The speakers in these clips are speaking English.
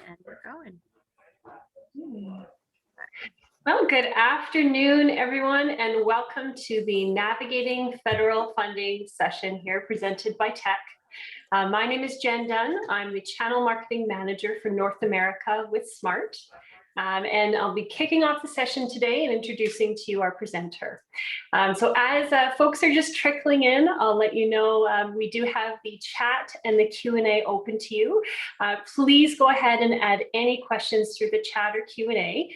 And we're going. Well, good afternoon, everyone, and welcome to the Navigating Federal Funding session here presented by Tech. My name is Jen Dunn. I'm the Channel Marketing Manager for North America with SMART. And I'll be kicking off the session today and introducing to you our presenter. So as folks are just trickling in, I'll let you know we do have the chat and the Q&A open to you. Please go ahead and add any questions through the chat or Q&A.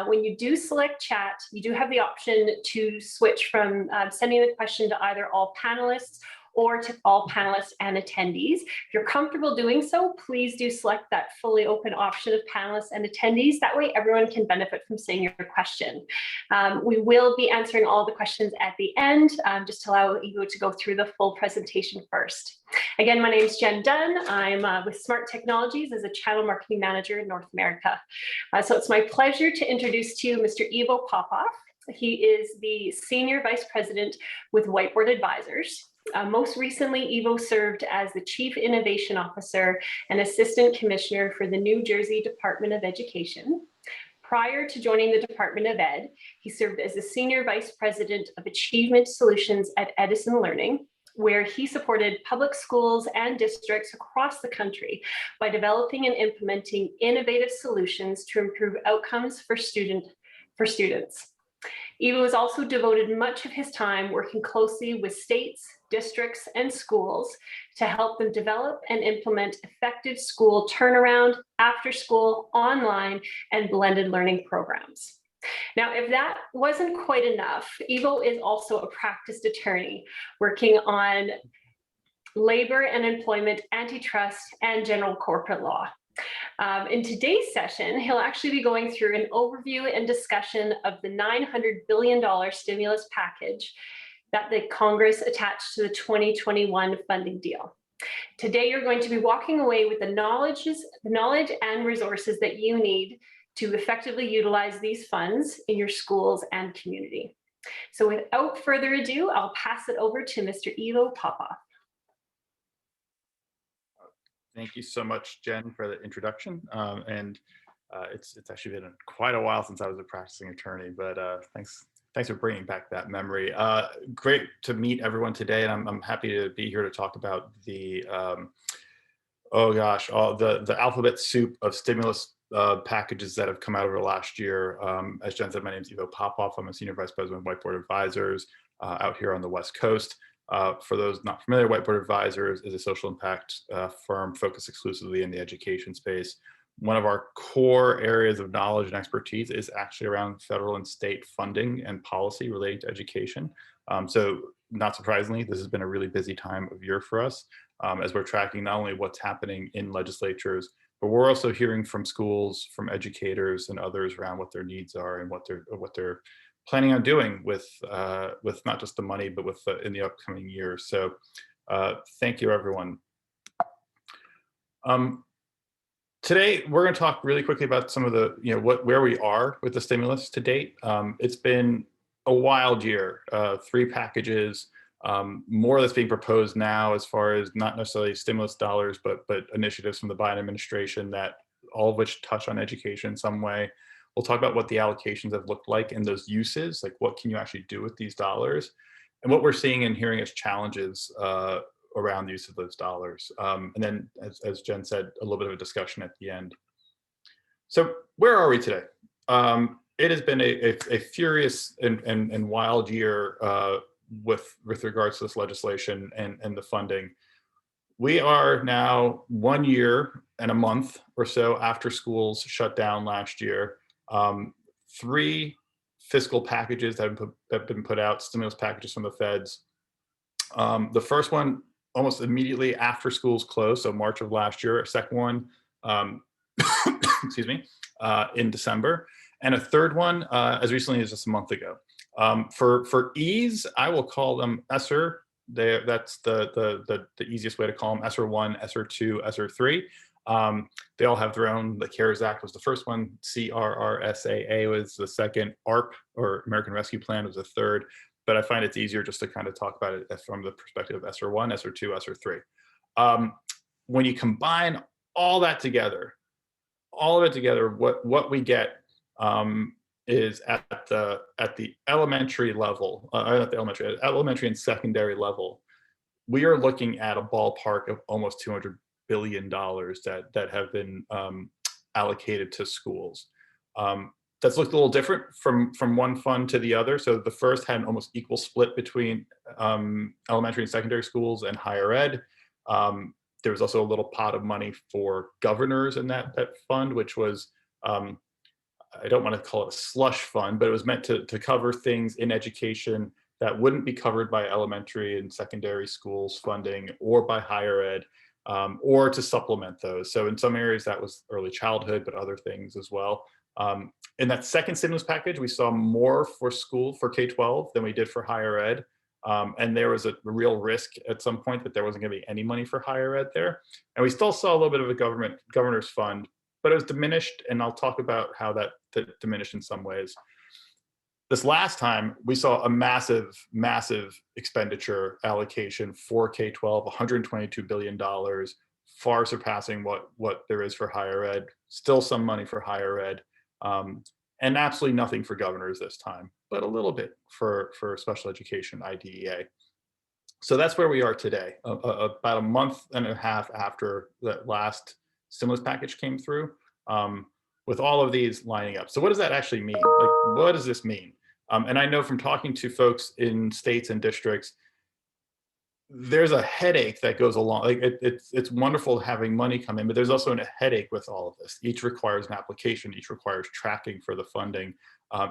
When you do select chat, you do have the option to switch from sending the question to either all panelists or to all panelists and attendees. If you're comfortable doing so, please do select that fully open option of panelists and attendees. That way everyone can benefit from seeing your question. We will be answering all the questions at the end, just to allow Evo to go through the full presentation first. Again, my name is Jen Dunn. I'm with Smart Technologies as a Channel Marketing Manager in North America. So it's my pleasure to introduce to you Mr. Evo Popoff. He is the Senior Vice President with Whiteboard Advisors. Most recently, Evo served as the Chief Innovation Officer and Assistant Commissioner for the New Jersey Department of Education. Prior to joining the Department of Ed, he served as the Senior Vice President of Achievement Solutions at Edison Learning, where he supported public schools and districts across the country by developing and implementing innovative solutions to improve outcomes for students. Evo has also devoted much of his time working closely with states, districts, and schools to help them develop and implement effective school turnaround, after school, online, and blended learning programs. Now, if that wasn't quite enough, Evo is also a practiced attorney working on labor and employment, antitrust, and general corporate law. In today's session, he'll actually be going through an overview and discussion of the $900 billion stimulus package that the Congress attached to the 2021 funding deal. Today, you're going to be walking away with the knowledge and resources that you need to effectively utilize these funds in your schools and community. So without further ado, I'll pass it over to Mr. Evo Popoff. Thank you so much, Jen, for the introduction. It's actually been quite a while since I was a practicing attorney, but thanks for bringing back that memory. Great to meet everyone today, and I'm happy to be here to talk about the the alphabet soup of stimulus packages that have come out over the last year. As Jen said, my name is Evo Popoff. I'm a Senior Vice President of Whiteboard Advisors out here on the West Coast. For those not familiar, Whiteboard Advisors is a social impact firm focused exclusively in the education space. One of our core areas of knowledge and expertise is actually around federal and state funding and policy relating to education. So not surprisingly, this has been a really busy time of year for us as we're tracking not only what's happening in legislatures, but we're also hearing from schools, from educators and others around what their needs are and what they're planning on doing with not just the money, but with in the upcoming years. So thank you, everyone. Today, we're going to talk really quickly about some of the, where we are with the stimulus to date. It's been a wild year, 3 packages, more that's being proposed now as far as not necessarily stimulus dollars, but initiatives from the Biden administration that all of which touch on education in some way. We'll talk about what the allocations have looked like and those uses, like what can you actually do with these dollars, and what we're seeing and hearing as challenges around the use of those dollars. And then, as Jen said, a little bit of a discussion at the end. So where are we today? It has been a furious and wild year with regards to this legislation and the funding. We are now 1 year and a month or so after schools shut down last year. 3 fiscal packages that have been put out, stimulus packages from the feds. The first one almost immediately after schools closed, so March of last year. A second one, excuse me, in December, and a third one as recently as just a month ago. For ease, I will call them ESSER. That's the easiest way to call them: ESSER 1, ESSER 2, ESSER 3. They all have their own. The CARES Act was the first one. CRRSAA was the second. ARP, or American Rescue Plan, was the third. But I find it's easier just to kind of talk about it from the perspective of ESSER 1, ESSER 2, ESSER 3. When you combine all that together, all of it together, what we get is at the elementary level, not the elementary and secondary level, we are looking at a ballpark of almost $200 billion that have been allocated to schools. That's looked a little different from one fund to the other. So the first had an almost equal split between elementary and secondary schools and higher ed. There was also a little pot of money for governors in that fund, which was, I don't want to call it a slush fund, but it was meant to cover things in education that wouldn't be covered by elementary and secondary schools funding or by higher ed, or to supplement those. So in some areas that was early childhood, but other things as well. In that second stimulus package, we saw more for school, for K-12 than we did for higher ed. And there was a real risk at some point that there wasn't going to be any money for higher ed there. And we still saw a little bit of a governor's fund, but it was diminished. And I'll talk about how that diminished in some ways. This last time, we saw a massive expenditure allocation for K-12, $122 billion, far surpassing what there is for higher ed. Still some money for higher ed, and absolutely nothing for governors this time, but a little bit for special education, IDEA. So that's where we are today, about a month and a half after that last stimulus package came through, with all of these lining up. So what does that actually mean? Like, what does this mean? And I know from talking to folks in states and districts, there's a headache that goes along. Like it's wonderful having money come in, but there's also a headache with all of this. Each requires an application, each requires tracking for the funding.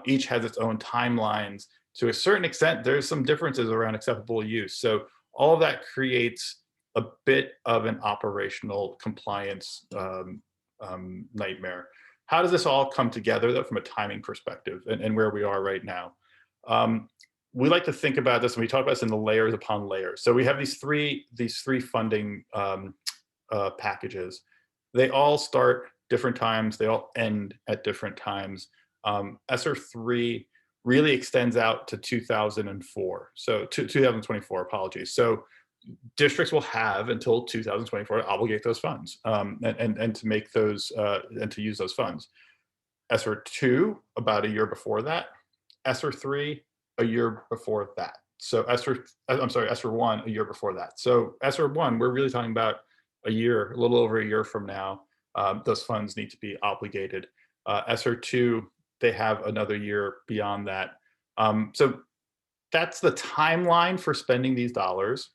Each has its own timelines. To a certain extent, there's some differences around acceptable use. So all of that creates a bit of an operational compliance nightmare. How does this all come together, though, from a timing perspective and where we are right now? We like to think about this, and we talk about this in the layers upon layers. So we have these three funding packages. They all start different times. They all end at different times. ESSER 3 really extends out to 2004. So 2024, apologies. So districts will have until 2024 to obligate those funds and to make those and to use those funds. ESSER 2 about a year before that. ESSER 3 a year before that. So ESSER 1 a year before that. So ESSER 1, we're really talking about a year, a little over a year from now. Those funds need to be obligated. ESSER 2, they have another year beyond that. So that's the timeline for spending these dollars.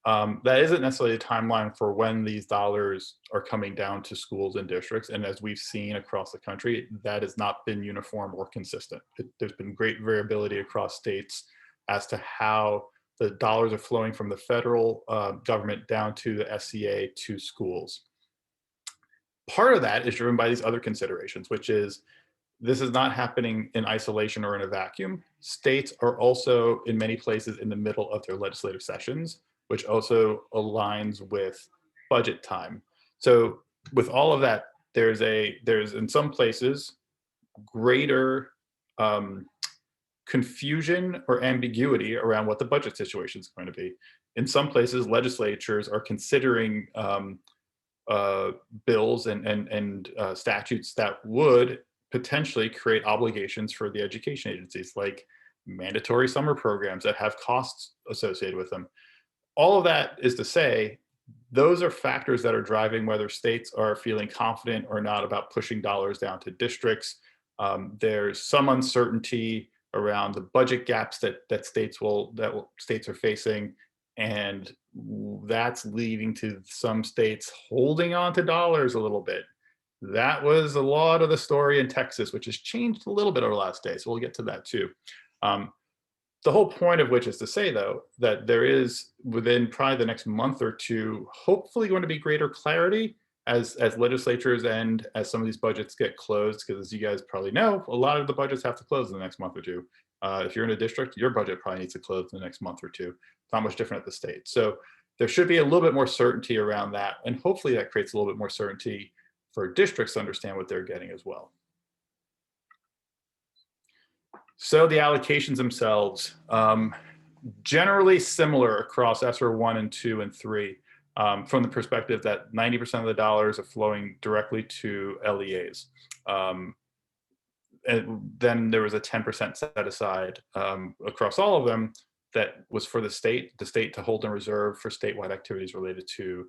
That isn't necessarily a timeline for when these dollars are coming down to schools and districts. And as we've seen across the country, that has not been uniform or consistent. There's been great variability across states as to how the dollars are flowing from the federal government down to the SCA to schools. Part of that is driven by these other considerations, which is this is not happening in isolation or in a vacuum. States are also in many places in the middle of their legislative sessions, which also aligns with budget time. So with all of that, there's in some places greater confusion or ambiguity around what the budget situation is going to be. In some places, legislatures are considering bills and statutes that would potentially create obligations for the education agencies, like mandatory summer programs that have costs associated with them. All of that is to say, those are factors that are driving whether states are feeling confident or not about pushing dollars down to districts. There's some uncertainty around the budget gaps that states are facing, and that's leading to some states holding on to dollars a little bit. That was a lot of the story in Texas, which has changed a little bit over the last day. So we'll get to that too. The whole point of which is to say, though, that there is within probably the next month or two, hopefully going to be greater clarity as legislatures and as some of these budgets get closed, because as you guys probably know, a lot of the budgets have to close in the next month or two. If you're in a district, your budget probably needs to close in the next month or two. It's not much different at the state. So there should be a little bit more certainty around that. And hopefully that creates a little bit more certainty for districts to understand what they're getting as well. So the allocations themselves, generally similar across ESSER 1 and 2 and 3. from the perspective that 90% of the dollars are flowing directly to LEAs. And then there was a 10% set aside across all of them that was for the state to hold in reserve for statewide activities related to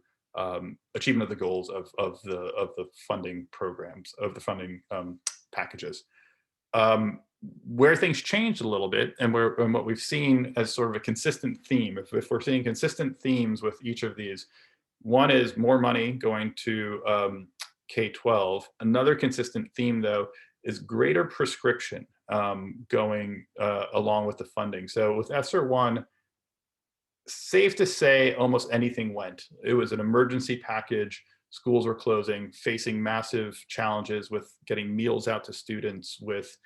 achievement of the goals of the funding programs, of the funding packages. Where things changed a little bit, and what we've seen as sort of a consistent theme, if we're seeing consistent themes with each of these, one is more money going to K-12. Another consistent theme, though, is greater prescription going along with the funding. So with ESSER 1, safe to say almost anything went. It was an emergency package. Schools were closing, facing massive challenges with getting meals out to students, with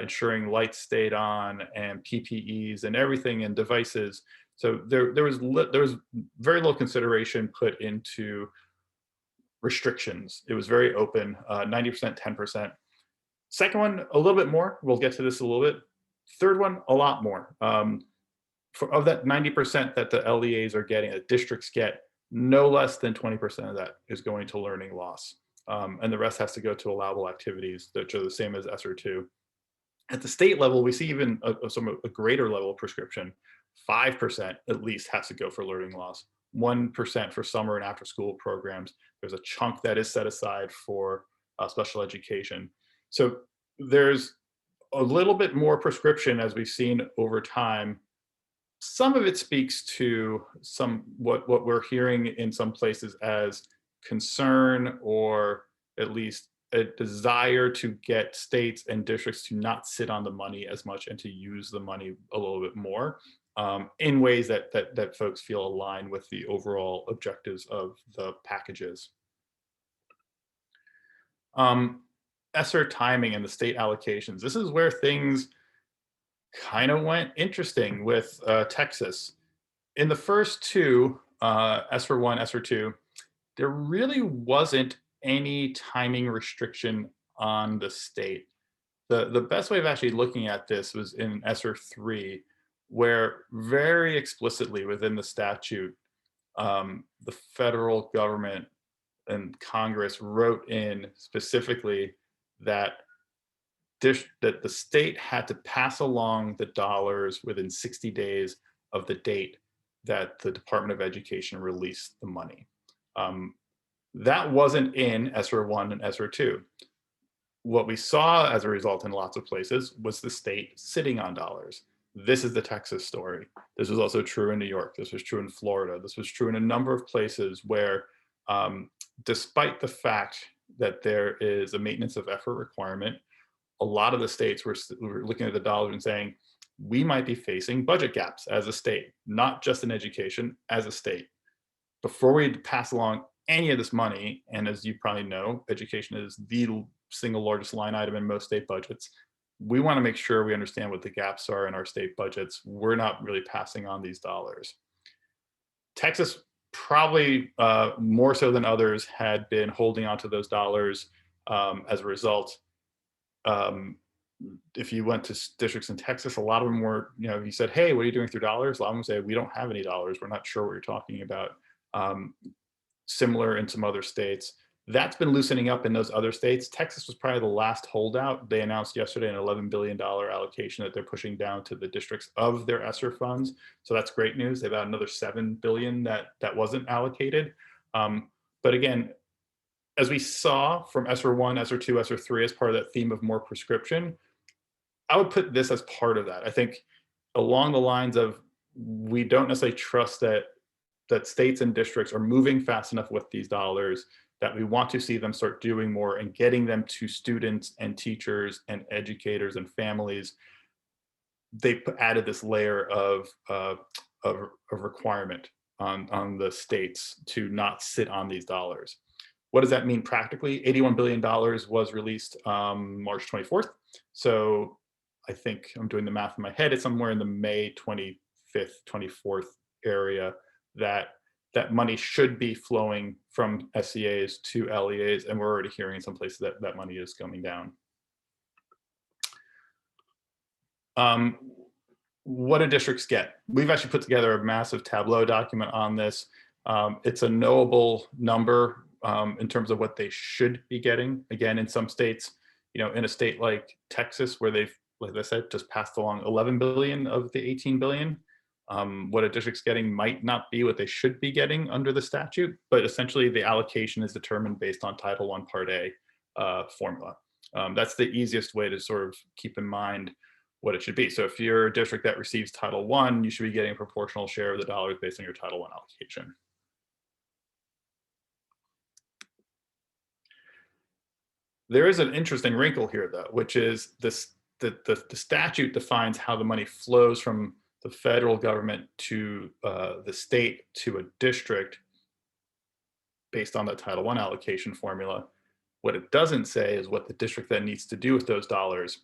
ensuring lights stayed on, and PPEs and everything, and devices. So there was very little consideration put into restrictions. It was very open, 90%, 10%. Second one, a little bit more. We'll get to this a little bit. Third one, a lot more. Of that 90% that the LEAs are getting, that districts get, no less than 20% of that is going to learning loss. And the rest has to go to allowable activities, which are the same as ESSER 2. At the state level, we see even a greater level of prescription. 5% at least has to go for learning loss. 1% for summer and after school programs. There's a chunk that is set aside for special education. So there's a little bit more prescription as we've seen over time. Some of it speaks to what we're hearing in some places as concern, or at least a desire to get states and districts to not sit on the money as much and to use the money a little bit more in ways that folks feel align with the overall objectives of the packages. ESSER timing and the state allocations. This is where things kind of went interesting with Texas. In the first two, ESSER 1, ESSER 2, there really wasn't any timing restriction on the state. The best way of actually looking at this was in ESSER 3, where very explicitly within the statute, the federal government and Congress wrote in specifically that the state had to pass along the dollars within 60 days of the date that the Department of Education released the money. That wasn't in ESSER 1 and ESSER 2. What we saw as a result in lots of places was the state sitting on dollars. This is the Texas story. This was also true in New York. This was true in Florida. This was true in a number of places where, despite the fact that there is a maintenance of effort requirement, a lot of the states were looking at the dollars and saying, we might be facing budget gaps as a state, not just in education, as a state. Before we pass along any of this money, and as you probably know, education is the single largest line item in most state budgets, we want to make sure we understand what the gaps are in our state budgets. We're not really passing on these dollars. Texas, probably more so than others, had been holding onto those dollars. As a result, if you went to districts in Texas, a lot of them were, you said, hey, what are you doing with your dollars? A lot of them say, we don't have any dollars. We're not sure what you're talking about. Similar in some other states. That's been loosening up in those other states. Texas was probably the last holdout. They announced yesterday an $11 billion allocation that they're pushing down to the districts of their ESSER funds. So that's great news. They've got another $7 billion that wasn't allocated. But again, as we saw from ESSER 1, ESSER 2, ESSER 3 as part of that theme of more prescription, I would put this as part of that. I think along the lines of, we don't necessarily trust that states and districts are moving fast enough with these dollars, that we want to see them start doing more and getting them to students and teachers and educators and families. They added this layer of requirement on the states to not sit on these dollars. What does that mean practically? $81 billion was released March 24th. So I think I'm doing the math in my head. It's somewhere in the May 25th, 24th area that money should be flowing from SEAs to LEAs. And we're already hearing in some places that money is coming down. What do districts get? We've actually put together a massive Tableau document on this. It's a knowable number in terms of what they should be getting. Again, in some states, in a state like Texas, where they've, like I said, just passed along 11 billion of the 18 billion. What a district's getting might not be what they should be getting under the statute, but essentially the allocation is determined based on Title I Part A formula. That's the easiest way to sort of keep in mind what it should be. So if you're a district that receives Title I, you should be getting a proportional share of the dollars based on your Title I allocation. There is an interesting wrinkle here, though, which is this: the statute defines how the money flows from the federal government to the state to a district based on that Title I allocation formula. What it doesn't say is what the district then needs to do with those dollars.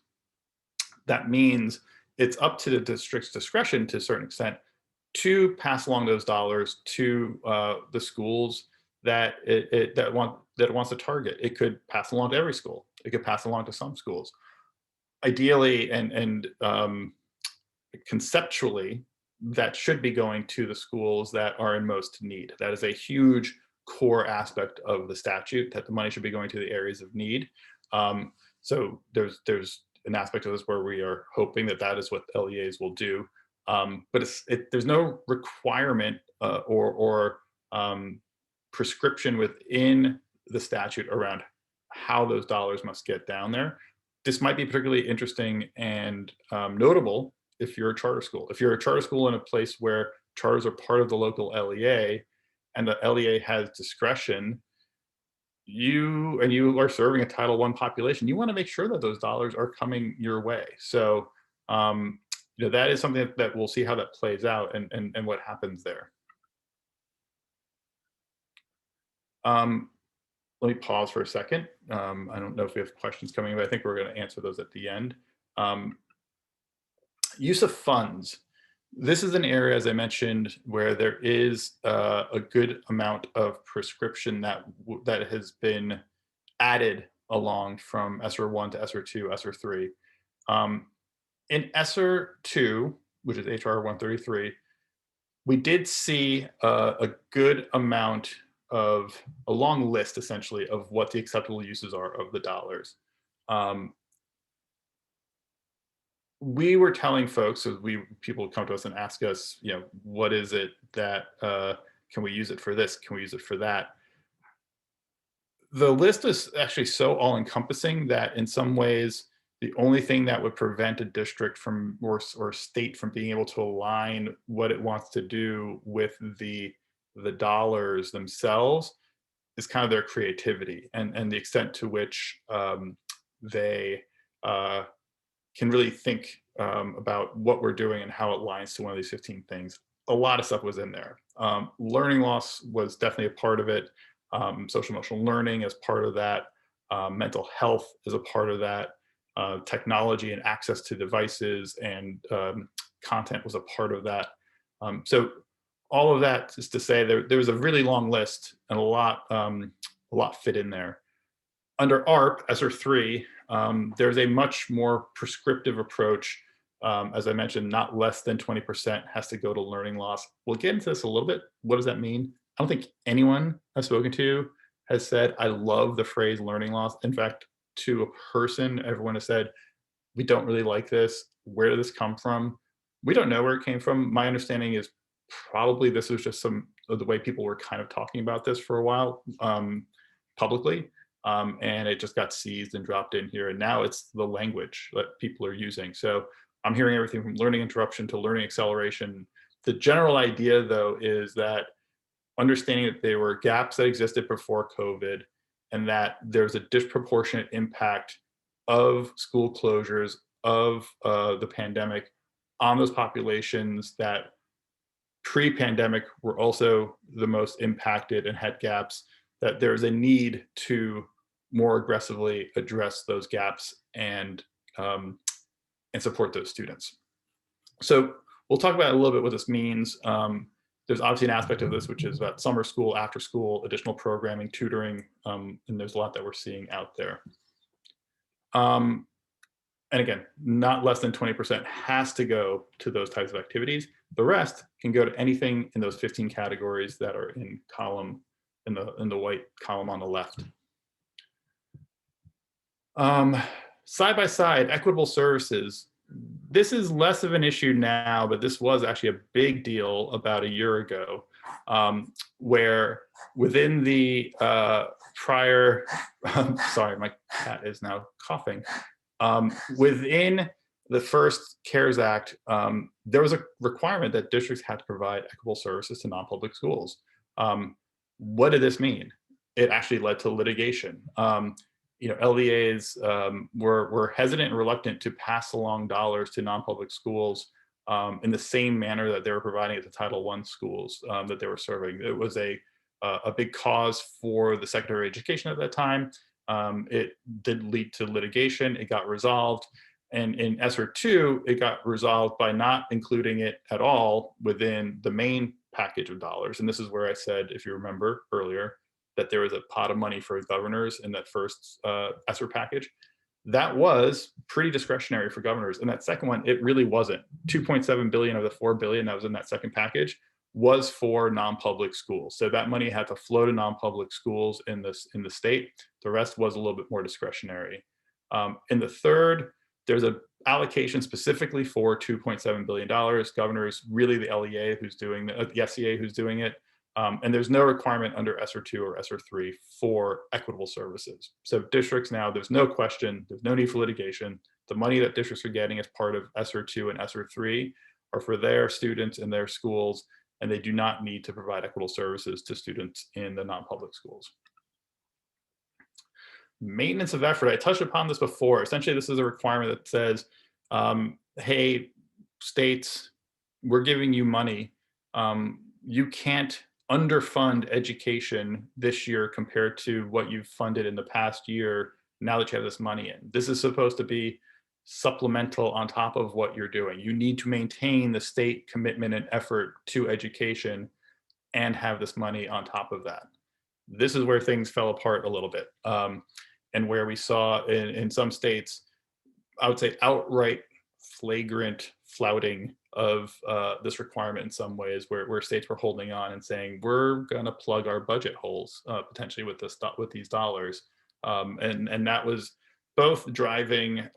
That means it's up to the district's discretion to a certain extent to pass along those dollars to the schools that it wants to target. It could pass along to every school. It could pass along to some schools. Ideally and conceptually, that should be going to the schools that are in most need. That is a huge core aspect of the statute, that the money should be going to the areas of need. So there's an aspect of this where we are hoping that that is what LEAs will do. But there's no requirement or prescription within the statute around how those dollars must get down there. This might be particularly interesting and notable if you're a charter school. If you're a charter school in a place where charters are part of the local LEA and the LEA has discretion, you are serving a Title I population, you want to make sure that those dollars are coming your way. So that is something that we'll see how that plays out and what happens there. Let me pause for a second. I don't know if we have questions coming, but I think we're going to answer those at the end. Use of funds. This is an area, as I mentioned, where there is a good amount of prescription that has been added along from ESSER 1 to ESSER 2, ESSER 3. In ESSER 2, which is HR 133, we did see a good amount of a long list, essentially, of what the acceptable uses are of the dollars. We were telling folks, so people come to us and ask us, what is it that, can we use it for this? Can we use it for that? The list is actually so all-encompassing that in some ways, the only thing that would prevent a district from or state from being able to align what it wants to do with the dollars themselves is kind of their creativity and the extent to which they can really think about what we're doing and how it aligns to one of these 15 things. A lot of stuff was in there. Learning loss was definitely a part of it. Social emotional learning is part of that. Mental health is a part of that. Technology and access to devices and content was a part of that. So all of that is to say there was a really long list and a lot fit in there. Under ARP, ESSER 3, there's a much more prescriptive approach. As I mentioned, not less than 20% has to go to learning loss. We'll get into this a little bit. What does that mean? I don't think anyone I've spoken to has said, I love the phrase learning loss. In fact, to a person, everyone has said, we don't really like this. Where did this come from? We don't know where it came from. My understanding is probably this was just some of the way people were kind of talking about this for a while publicly. And it just got seized and dropped in here. And now it's the language that people are using. So I'm hearing everything from learning interruption to learning acceleration. The general idea, though, is that understanding that there were gaps that existed before COVID and that there's a disproportionate impact of school closures, of the pandemic on those populations that pre-pandemic were also the most impacted and had gaps, that there's a need to more aggressively address those gaps and support those students. So we'll talk about a little bit what this means. There's obviously an aspect of this which is about summer school, after school, additional programming, tutoring, and there's a lot that we're seeing out there. And again, not less than 20% has to go to those types of activities. The rest can go to anything in those 15 categories that are in the white column on the left. Side by side, equitable services. This is less of an issue now, but this was actually a big deal about a year ago, where within the prior, sorry, my cat is now coughing. Within the first CARES Act, there was a requirement that districts had to provide equitable services to non-public schools. What did this mean? It actually led to litigation. LEAs were hesitant and reluctant to pass along dollars to non-public schools in the same manner that they were providing it to Title I schools that they were serving. It was a big cause for the Secretary of Education at that time. It did lead to litigation. It got resolved. And in ESSER 2, it got resolved by not including it at all within the main package of dollars. And this is where I said, if you remember earlier, that there was a pot of money for governors in that first ESSER package. That was pretty discretionary for governors. And that second one, it really wasn't. 2.7 billion of the 4 billion that was in that second package was for non-public schools. So that money had to flow to non-public schools in the state. The rest was a little bit more discretionary. In the third, there's an allocation specifically for $2.7 billion. Governors, really the LEA who's doing the SEA who's doing it. And there's no requirement under ESSER 2 or ESSER 3 for equitable services. So districts now, there's no question, there's no need for litigation. The money that districts are getting as part of ESSER 2 and ESSER 3 are for their students in their schools, and they do not need to provide equitable services to students in the non-public schools. Maintenance of effort, I touched upon this before. Essentially, this is a requirement that says, hey, states, we're giving you money. You can't underfund education this year compared to what you've funded in the past year now that you have this money in. This is supposed to be supplemental on top of what you're doing. You need to maintain the state commitment and effort to education and have this money on top of that. This is where things fell apart a little bit, and where we saw in some states, I would say outright flagrant flouting of this requirement in some ways, where states were holding on and saying, we're going to plug our budget holes potentially with these dollars. And that was both driving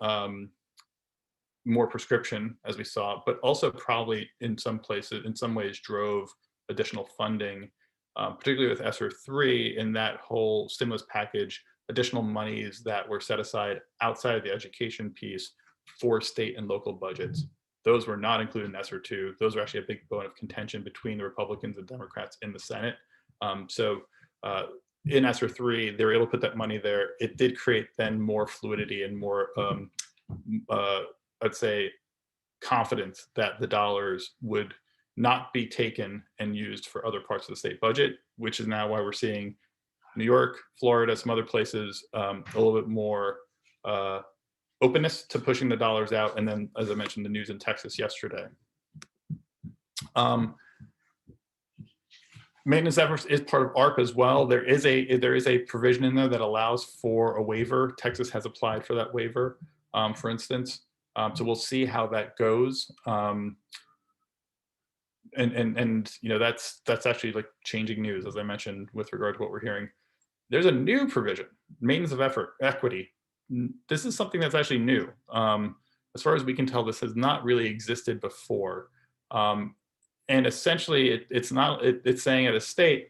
more prescription, as we saw, but also probably in some ways drove additional funding, particularly with ESSER 3 in that whole stimulus package, additional monies that were set aside outside of the education piece for state and local budgets. Those were not included in ESSER 2. Those are actually a big bone of contention between the Republicans and Democrats in the Senate. In ESSER 3, they were able to put that money there. It did create then more fluidity and more, I'd say, confidence that the dollars would not be taken and used for other parts of the state budget, which is now why we're seeing New York, Florida, some other places, a little bit more openness to pushing the dollars out. And then, as I mentioned, the news in Texas yesterday. Maintenance efforts is part of ARP as well. There is a provision in there that allows for a waiver. Texas has applied for that waiver, for instance. So we'll see how that goes. And that's actually like changing news, as I mentioned, with regard to what we're hearing. There's a new provision, maintenance of effort, equity. This is something that's actually new. As far as we can tell, this has not really existed before. And essentially, it's saying at a state,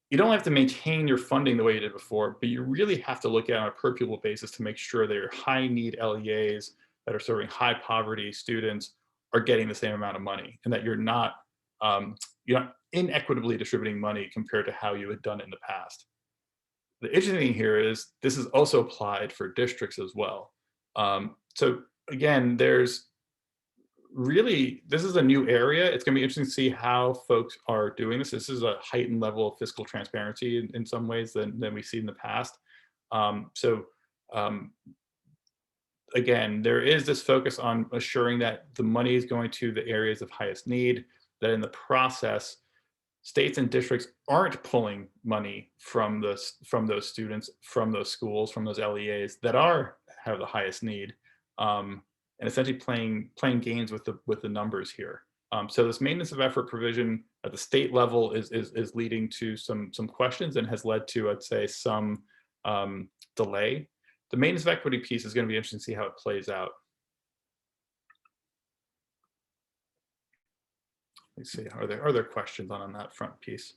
you don't have to maintain your funding the way you did before, but you really have to look at it on a per pupil basis to make sure that your high need LEAs that are serving high poverty students are getting the same amount of money, and that you're not inequitably distributing money compared to how you had done it in the past. The interesting thing here is this is also applied for districts as well. So again, this is a new area. It's going to be interesting to see how folks are doing this. This is a heightened level of fiscal transparency in some ways than we've seen in the past. Again, there is this focus on assuring that the money is going to the areas of highest need, that in the process, states and districts aren't pulling money from those students, from those schools, from those LEAs that have the highest need. and essentially playing games with the numbers here. So this maintenance of effort provision at the state level is leading to some questions and has led to, I'd say, some delay. The maintenance of equity piece is going to be interesting to see how it plays out. Let's see, are there questions on that front piece?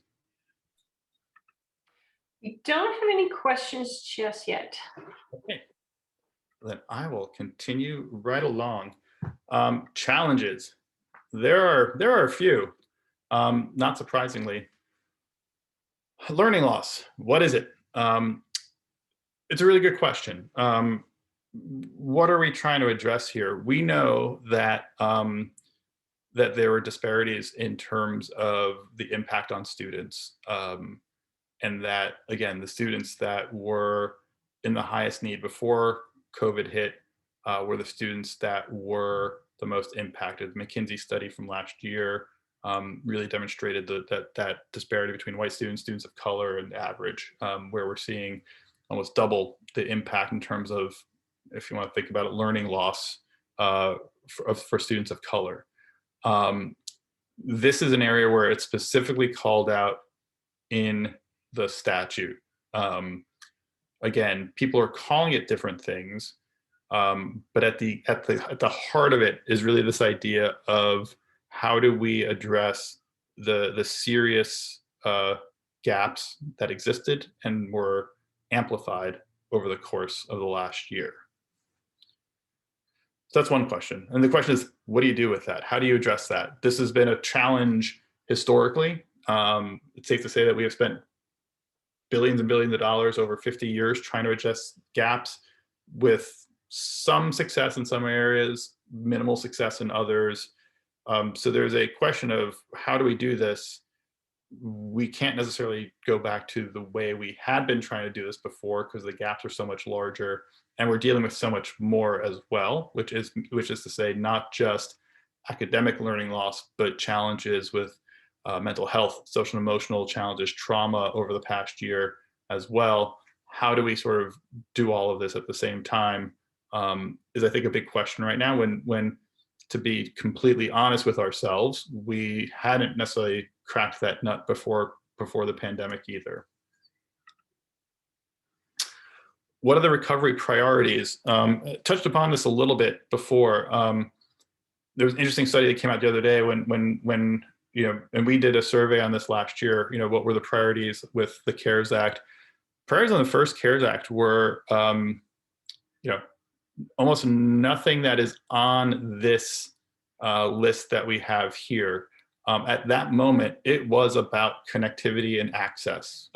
We don't have any questions just yet. Okay, then I will continue right along. Challenges. There are a few, not surprisingly. Learning loss, what is it? It's a really good question. What are we trying to address here? We know that that there were disparities in terms of the impact on students, and that, again, the students that were in the highest need before COVID hit were the students that were the most impacted. The McKinsey study from last year really demonstrated that disparity between white students, students of color, and average, where we're seeing almost double the impact in terms of, if you want to think about it, learning loss for students of color. This is an area where it's specifically called out in the statute. Again, people are calling it different things, but at the heart of it is really this idea of how do we address the serious gaps that existed and were amplified over the course of the last year. So that's one question. And the question is, what do you do with that? How do you address that? This has been a challenge historically. It's safe to say that we have spent billions and billions of dollars over 50 years trying to address gaps, with some success in some areas, minimal success in others. So there's a question of, how do we do this? We can't necessarily go back to the way we had been trying to do this before, because the gaps are so much larger, and we're dealing with so much more as well, which is to say, not just academic learning loss, but challenges with mental health, social and emotional challenges, trauma over the past year as well. How do we sort of do all of this at the same time is, I think, a big question right now, when to be completely honest with ourselves, we hadn't necessarily cracked that nut before the pandemic either. What are the recovery priorities? Touched upon this a little bit before. There was an interesting study that came out the other day when and we did a survey on this last year. What were the priorities with the CARES Act? Priorities on the first CARES Act were, almost nothing that is on this list that we have here. At that moment, it was about connectivity and access.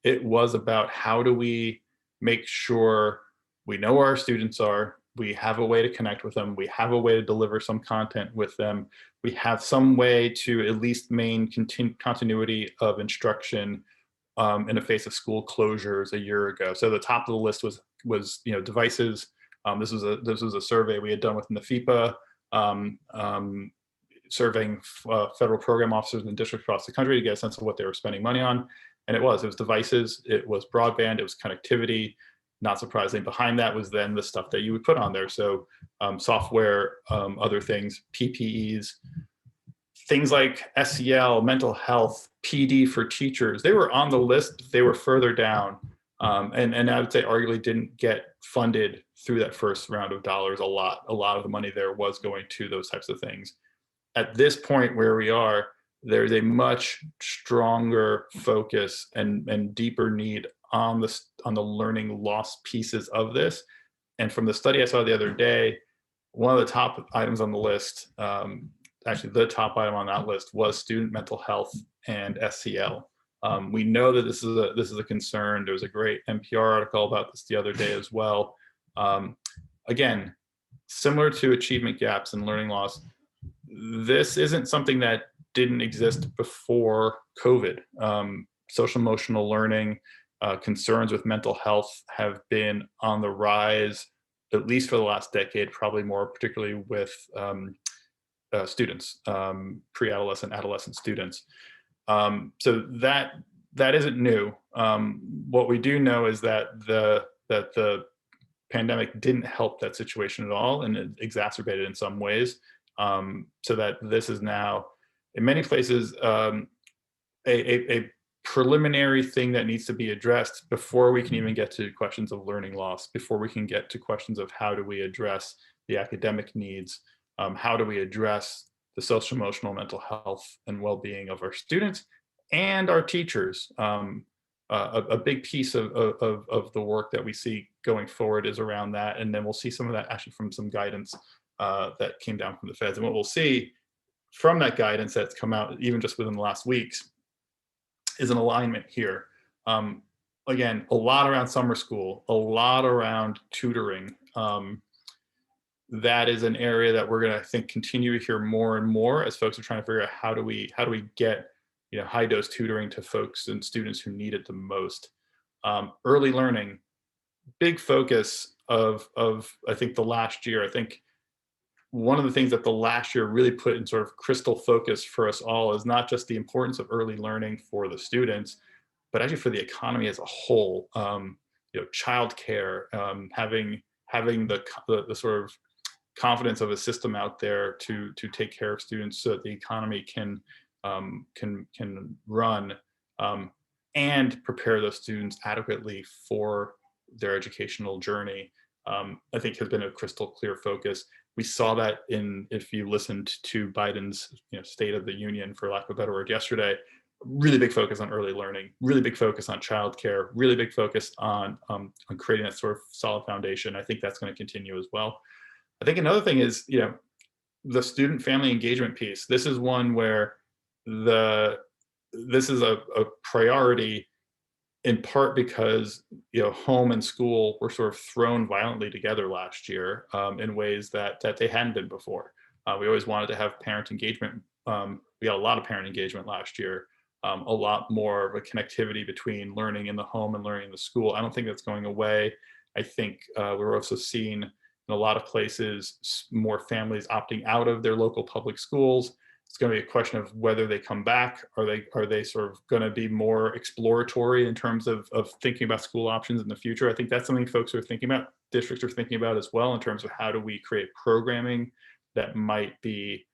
It was about, how do we make sure we know where our students are, we have a way to connect with them, we have a way to deliver some content with them, we have some way to at least maintain continuity of instruction in the face of school closures a year ago. So the top of the list was devices. This was a survey we had done within the FIPA, surveying federal program officers in districts across the country to get a sense of what they were spending money on. And it was devices, it was broadband, it was connectivity. Not surprisingly, behind that was then the stuff that you would put on there. So software, other things, PPEs, things like SEL, mental health, PD for teachers. They were on the list, they were further down. And I would say arguably didn't get funded through that first round of dollars a lot. A lot of the money there was going to those types of things. At this point where we are, there's a much stronger focus and deeper need on the learning loss pieces of this. And from the study I saw the other day, one of the top items on the list, actually the top item on that list, was student mental health and SEL. We know that this is a concern. There was a great NPR article about this the other day as well. Again, similar to achievement gaps and learning loss, this isn't something that didn't exist before COVID. Social emotional learning, concerns with mental health have been on the rise, at least for the last decade, probably more particularly with students, pre-adolescent, adolescent students. So that isn't new. What we do know is that the pandemic didn't help that situation at all, and it exacerbated in some ways. So that this is now, in many places, a preliminary thing that needs to be addressed before we can even get to questions of learning loss, before we can get to questions of how do we address the academic needs, how do we address the social, emotional, mental health and well-being of our students and our teachers. A big piece of the work that we see going forward is around that, and then we'll see some of that actually from some guidance that came down from the feds. And what we'll see from that guidance that's come out even just within the last weeks is an alignment here. Again, a lot around summer school, a lot around tutoring. That is an area that we're going to, I think, continue to hear more and more as folks are trying to figure out how do we get high dose tutoring to folks and students who need it the most. Early learning, big focus of I think the last year. I think one of the things that the last year really put in sort of crystal focus for us all is not just the importance of early learning for the students, but actually for the economy as a whole. Childcare, having the sort of confidence of a system out there to take care of students so that the economy can run, and prepare those students adequately for their educational journey, I think has been a crystal clear focus. We saw that if you listened to Biden's State of the Union, for lack of a better word, yesterday. Really big focus on early learning, really big focus on childcare, really big focus on creating that sort of solid foundation. I think that's going to continue as well. I think another thing is, the student family engagement piece. This is one where this is a priority, in part because home and school were sort of thrown violently together last year in ways that they hadn't been before. We always wanted to have parent engagement. We got a lot of parent engagement last year. A lot more of a connectivity between learning in the home and learning in the school. I don't think that's going away. I think we're also seeing in a lot of places more families opting out of their local public schools. It's going to be a question of whether they come back. Are they sort of going to be more exploratory in terms of thinking about school options in the future? I think that's something folks are thinking about, districts are thinking about as well, in terms of how do we create programming that might be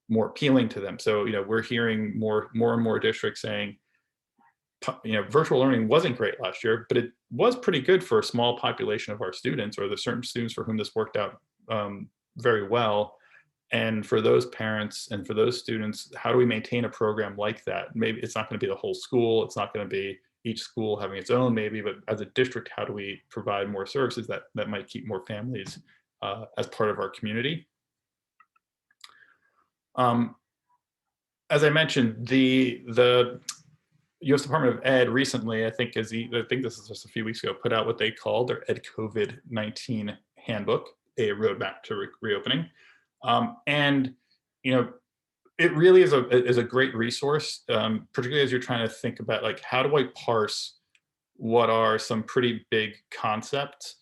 more appealing to them. So we're hearing more and more districts saying, virtual learning wasn't great last year, but it was pretty good for a small population of our students, or the certain students for whom this worked out very well. And for those parents and for those students, how do we maintain a program like that? Maybe it's not going to be the whole school. It's not going to be each school having its own, maybe, but as a district, how do we provide more services that might keep more families as part of our community? As I mentioned, the U.S. Department of Ed recently, I think this is just a few weeks ago, put out what they called their Ed COVID-19 Handbook, a roadmap to reopening. And it really is a great resource, particularly as you're trying to think about, like, how do I parse what are some pretty big concepts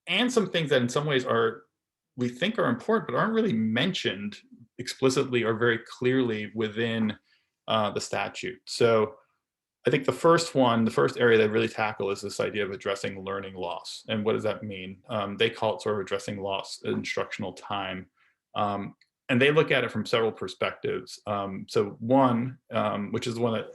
and some things that in some ways we think are important but aren't really mentioned explicitly or very clearly within the statute. So I think the first area they really tackle is this idea of addressing learning loss. And what does that mean? They call it sort of addressing lost instructional time. And they look at it from several perspectives. So one, which is one that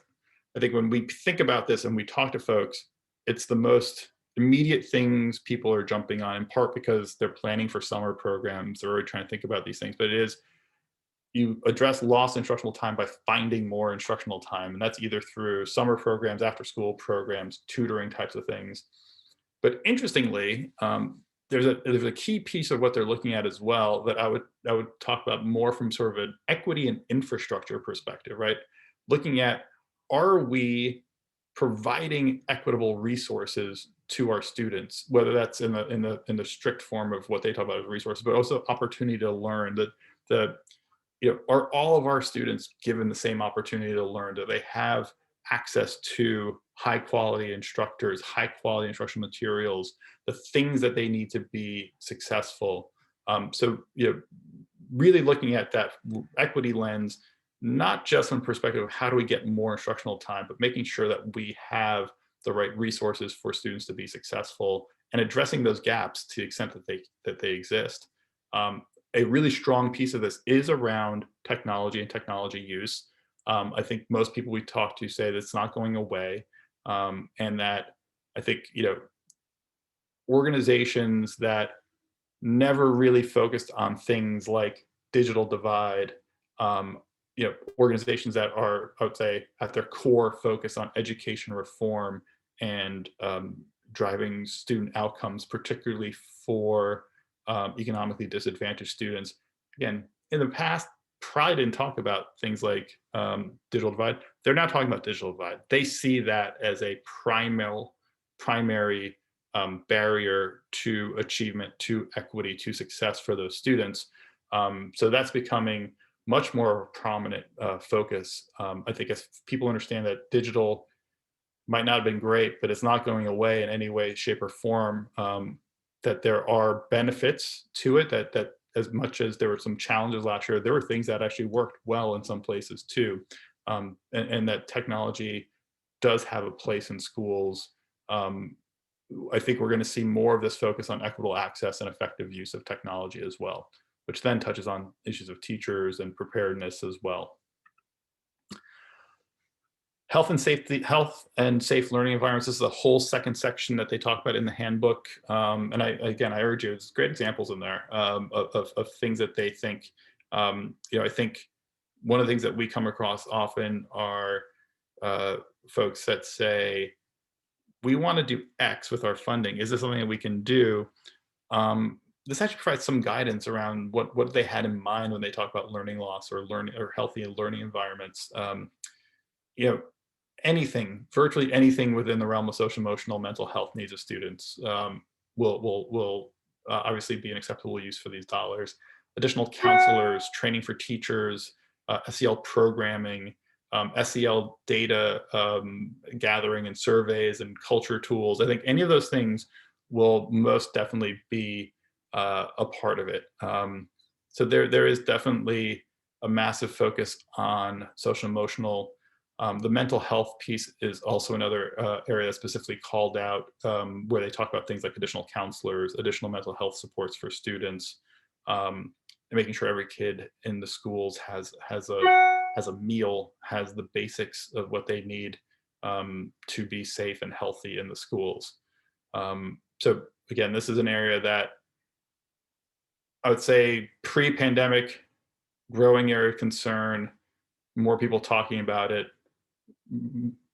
I think when we think about this and we talk to folks, it's the most immediate things people are jumping on, in part because they're planning for summer programs. They're already trying to think about these things, but it is, you address lost instructional time by finding more instructional time. And that's either through summer programs, after school programs, tutoring types of things. But interestingly, there's a key piece of what they're looking at as well that I would talk about more from sort of an equity and infrastructure perspective, right? Looking at, are we providing equitable resources to our students, whether that's in the strict form of what they talk about as resources, but also opportunity to learn. Are all of our students given the same opportunity to learn? Do they have access to high quality instructors, high quality instructional materials, the things that they need to be successful? So really looking at that equity lens, not just from the perspective of how do we get more instructional time, but making sure that we have the right resources for students to be successful, and addressing those gaps to the extent that they exist. A really strong piece of this is around technology and technology use. I think most people we talk to say that it's not going away, and that I think organizations that never really focused on things like digital divide, organizations that are, I would say, at their core focused on education reform and driving student outcomes, particularly for economically disadvantaged students. Again, in the past, probably didn't talk about things like digital divide. They're not talking about digital divide. They see that as a primary barrier to achievement, to equity, to success for those students. So that's becoming much more prominent focus. I think as people understand that digital might not have been great, but it's not going away in any way, shape, or form, that there are benefits to it, that as much as there were some challenges last year, there were things that actually worked well in some places too. And that technology does have a place in schools. I think we're going to see more of this focus on equitable access and effective use of technology as well, which then touches on issues of teachers and preparedness as well. Health and safe learning environments. This is a whole second section that they talk about in the handbook. And I urge you, there's great examples in there of things that they think. I think one of the things that we come across often are folks that say, we want to do X with our funding. Is this something that we can do? This actually provides some guidance around what they had in mind when they talk about learning loss or healthy learning environments. Virtually anything within the realm of social emotional mental health needs of students will obviously be an acceptable use for these dollars. Additional counselors, training for teachers, SEL programming, SEL data gathering and surveys and culture tools. I think any of those things will most definitely be a part of it. So there is definitely a massive focus on social emotional. The mental health piece is also another area that's specifically called out, where they talk about things like additional counselors, additional mental health supports for students, and making sure every kid in the schools has a meal, has the basics of what they need to be safe and healthy in the schools. So again, this is an area that I would say pre-pandemic, growing area of concern, more people talking about it,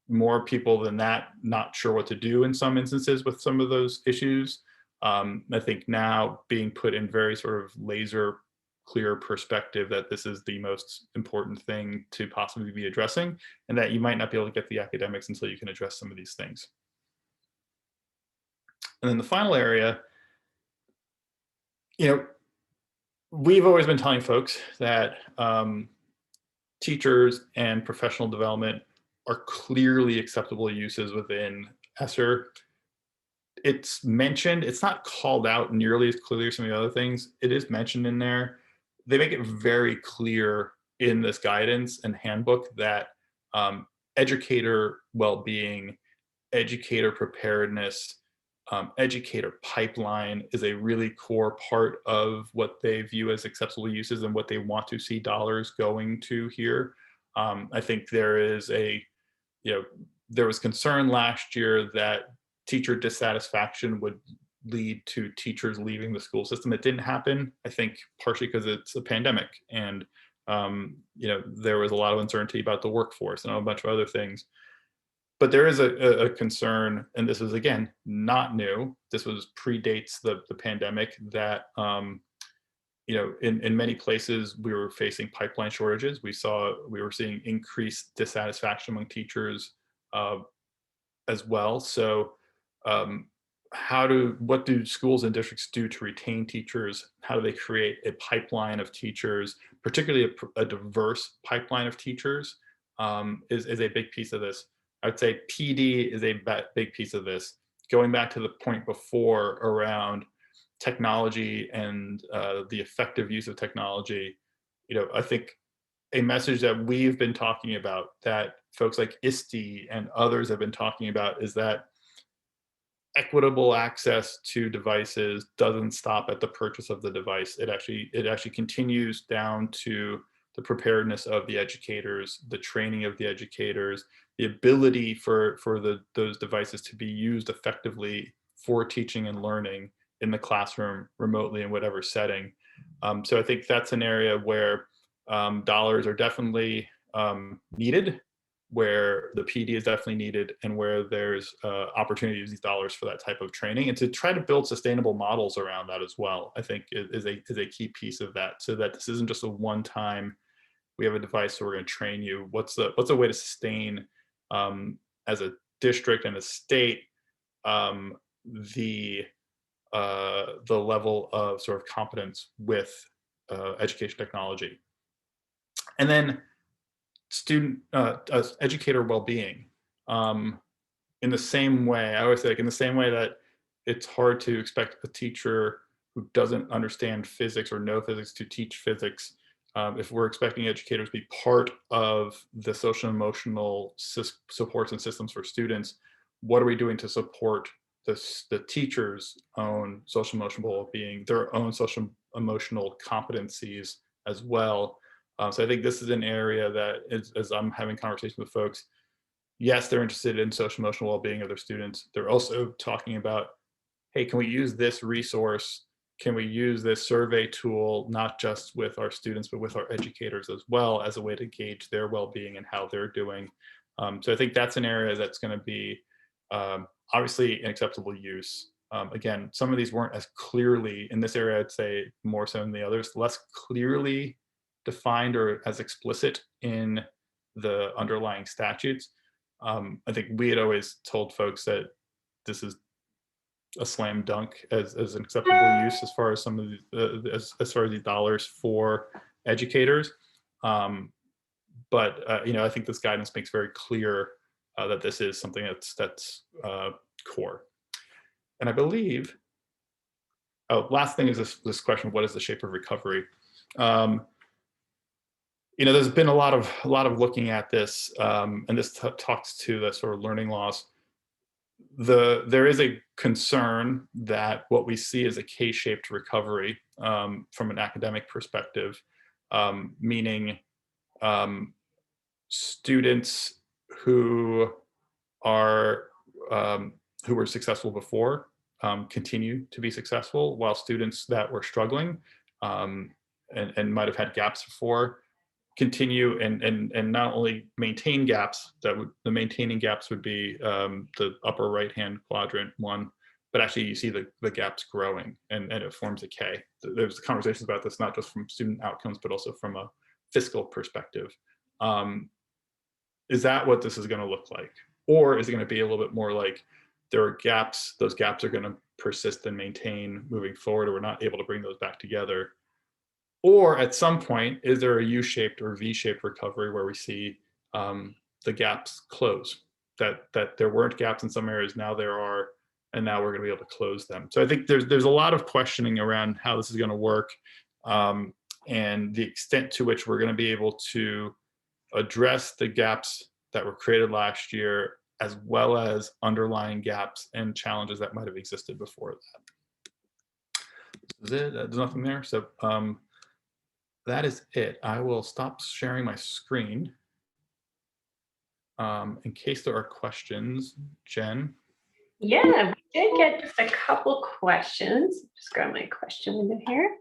more people than that not sure what to do in some instances with some of those issues. I think now being put in very sort of laser clear perspective that this is the most important thing to possibly be addressing, and that you might not be able to get the academics until you can address some of these things. And then the final area, we've always been telling folks that teachers and professional development are clearly acceptable uses within ESSER. It's mentioned, it's not called out nearly as clearly as some of the other things. It is mentioned in there. They make it very clear in this guidance and handbook that educator well-being, educator preparedness, educator pipeline is a really core part of what they view as acceptable uses and what they want to see dollars going to here. I think there was concern last year that teacher dissatisfaction would lead to teachers leaving the school system. It didn't happen, I think, partially because it's a pandemic and there was a lot of uncertainty about the workforce and a bunch of other things. But there is a concern, and this is, again, not new. This predates the pandemic, that in many places we were facing pipeline shortages. We were seeing increased dissatisfaction among teachers as well. So what do schools and districts do to retain teachers? How do they create a pipeline of teachers, particularly a diverse pipeline of teachers, is a big piece of this. I would say PD is a big piece of this. Going back to the point before around technology and the effective use of technology, I think a message that we've been talking about that folks like ISTE and others have been talking about is that equitable access to devices doesn't stop at the purchase of the device. It actually continues down to the preparedness of the educators, the training of the educators, the ability for those devices to be used effectively for teaching and learning in the classroom, remotely, in whatever setting. So I think that's an area where dollars are definitely needed, where the PD is definitely needed, and where there's opportunity to use these dollars for that type of training, and to try to build sustainable models around that as well, I think is a key piece of that, so that this isn't just a one-time, we have a device, so we're going to train you. What's a way to sustain, as a district and a state, um, the level of sort of competence with education technology. And then student educator well-being, in the same way, I always say, like, in the same way that it's hard to expect a teacher who doesn't understand physics or know physics to teach physics. If we're expecting educators to be part of the social emotional supports and systems for students, what are we doing to support the teacher's own social emotional well-being, their own social emotional competencies as well? So I think this is an area that, as I'm having conversations with folks, yes, they're interested in social emotional well-being of their students. They're also talking about, hey, can we use this resource? Can we use this survey tool, not just with our students, but with our educators as well, as a way to gauge their well-being and how they're doing? So I think that's an area that's going to be obviously an acceptable use. Again, some of these weren't as clearly, in this area, I'd say more so than the others, less clearly defined or as explicit in the underlying statutes. I think we had always told folks that this is a slam dunk as an acceptable use as far as some of the as far as these dollars for educators. But I think this guidance makes very clear that this is something that's core. And I believe, last thing is this question: what is the shape of recovery? There's been a lot of looking at this, and this talks to the sort of learning loss. There is a concern that what we see is a K-shaped recovery, from an academic perspective, meaning students who are who were successful before continue to be successful, while students that were struggling, and might have had gaps before, continue and not only maintain gaps. The maintaining gaps would be the upper right hand quadrant one, but actually you see the gaps growing, and it forms a K. There's conversations about this, not just from student outcomes, but also from a fiscal perspective. Is that what this is going to look like? Or is it going to be a little bit more like there are gaps, those gaps are going to persist and maintain moving forward, or we're not able to bring those back together? Or at some point, is there a U-shaped or V-shaped recovery where we see the gaps close? That there weren't gaps in some areas, now there are, and now we're going to be able to close them. So I think there's a lot of questioning around how this is going to work, and the extent to which we're going to be able to address the gaps that were created last year, as well as underlying gaps and challenges that might have existed before that. This is it. There's nothing there. So that is it. I will stop sharing my screen in case there are questions. Jen? Yeah, we did get just a couple questions. Just grab my question window here.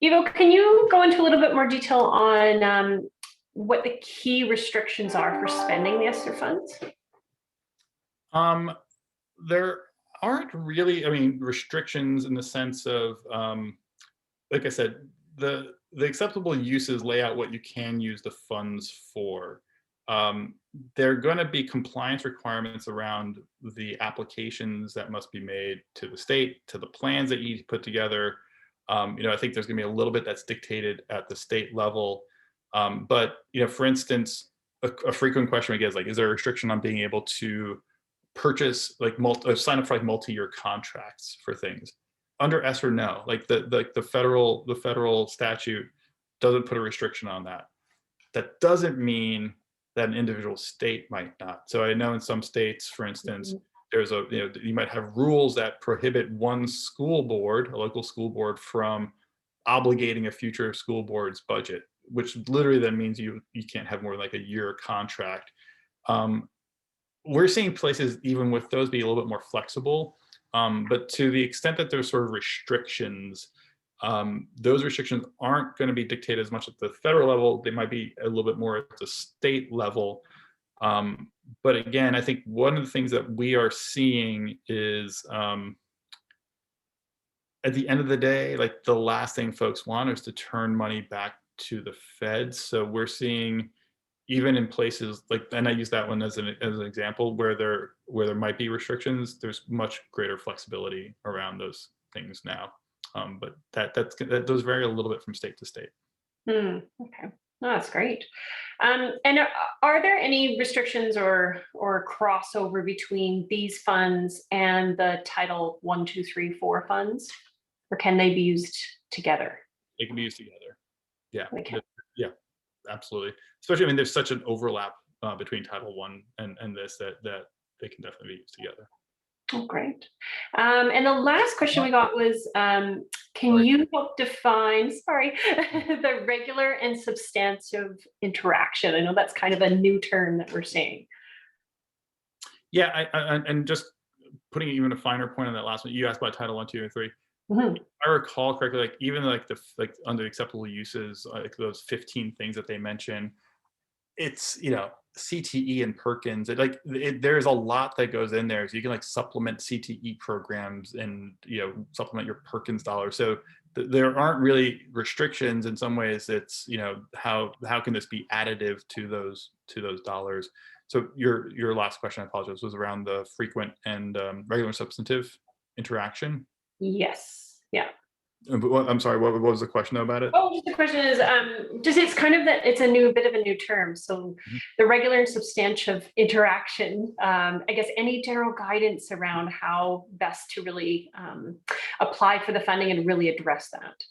Evo, can you go into a little bit more detail on what the key restrictions are for spending the ESSER funds? There aren't really, restrictions in the sense of, like I said, the acceptable uses lay out what you can use the funds for. There are going to be compliance requirements around the applications that must be made to the state, to the plans that you need to put together. I think there's going to be a little bit that's dictated at the state level. But for instance, a frequent question we get is like, is there a restriction on being able to purchase sign up for like multi-year contracts for things? Under ESSER, no. Like the federal statute doesn't put a restriction on that. That doesn't mean that an individual state might not. So I know in some states, for instance, there's you might have rules that prohibit one school board, a local school board, from obligating a future school board's budget, which literally then means you can't have more like a year contract. We're seeing places even with those be a little bit more flexible, but to the extent that there's sort of restrictions, those restrictions aren't going to be dictated as much at the federal level. They might be a little bit more at the state level. But again, I think one of the things that we are seeing is at the end of the day, like the last thing folks want is to turn money back to the feds. So we're seeing even in places like, and I use that one as an example where there might be restrictions, there's much greater flexibility around those things now. But that those vary a little bit from state to state. Okay, no, that's great. And are there any restrictions or crossover between these funds and the Title 1, 2, 3, 4 funds, or can they be used together? They can be used together. Yeah, Okay. yeah, absolutely. Especially, I mean, there's such an overlap between Title 1 and this that they can definitely be used together. Oh, great. And the last question we got was, can you help define, the regular and substantive interaction? I know that's kind of a new term that we're seeing. Yeah, and just putting even a finer point on that last one, you asked about Title 1, 2, and 3. Mm-hmm. If I recall correctly, like even like under acceptable uses, like those 15 things that they mention, it's CTE and Perkins. There's a lot that goes in there. So you can like supplement CTE programs and supplement your Perkins dollars. So there aren't really restrictions. In some ways, it's how can this be additive to those dollars. So your last question, I apologize, was around the frequent and regular substantive interaction. Yes. Yeah. I'm sorry, what was the question about it? Oh, just the question is, just it's kind of that it's a bit of a new term. So the regular and substantive interaction, I guess any general guidance around how best to really apply for the funding and really address that?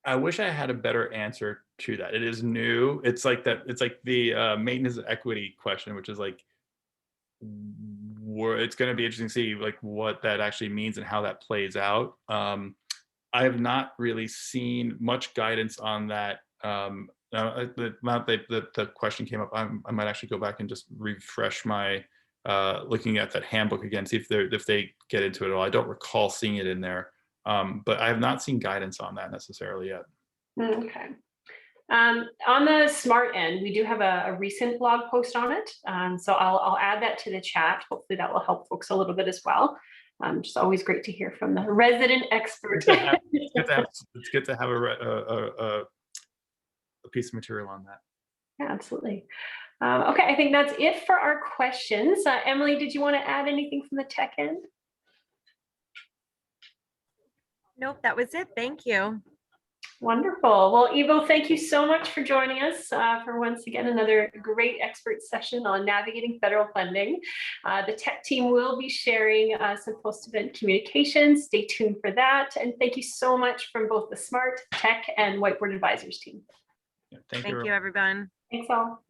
I wish I had a better answer to that. It is new. It's like that. It's like the maintenance equity question, which is like, it's going to be interesting to see like what that actually means and how that plays out. I have not really seen much guidance on that. The question came up, I might actually go back and just refresh my looking at that handbook again, see if they get into it at all. I don't recall seeing it in there, but I have not seen guidance on that necessarily yet. Okay. On the SMART end, we do have a recent blog post on it. So I'll add that to the chat. Hopefully that will help folks a little bit as well. Just always great to hear from the resident expert. It's good to have a piece of material on that. Yeah, absolutely. Okay, I think that's it for our questions. Emily, did you want to add anything from the tech end? Nope, that was it. Thank you. Wonderful. Well, Evo, thank you so much for joining us for once again another great expert session on navigating federal funding. The tech team will be sharing some post-event communications. Stay tuned for that. And thank you so much from both the SMART, Tech, and Whiteboard Advisors team. Yeah, thank you, everyone. Thanks all.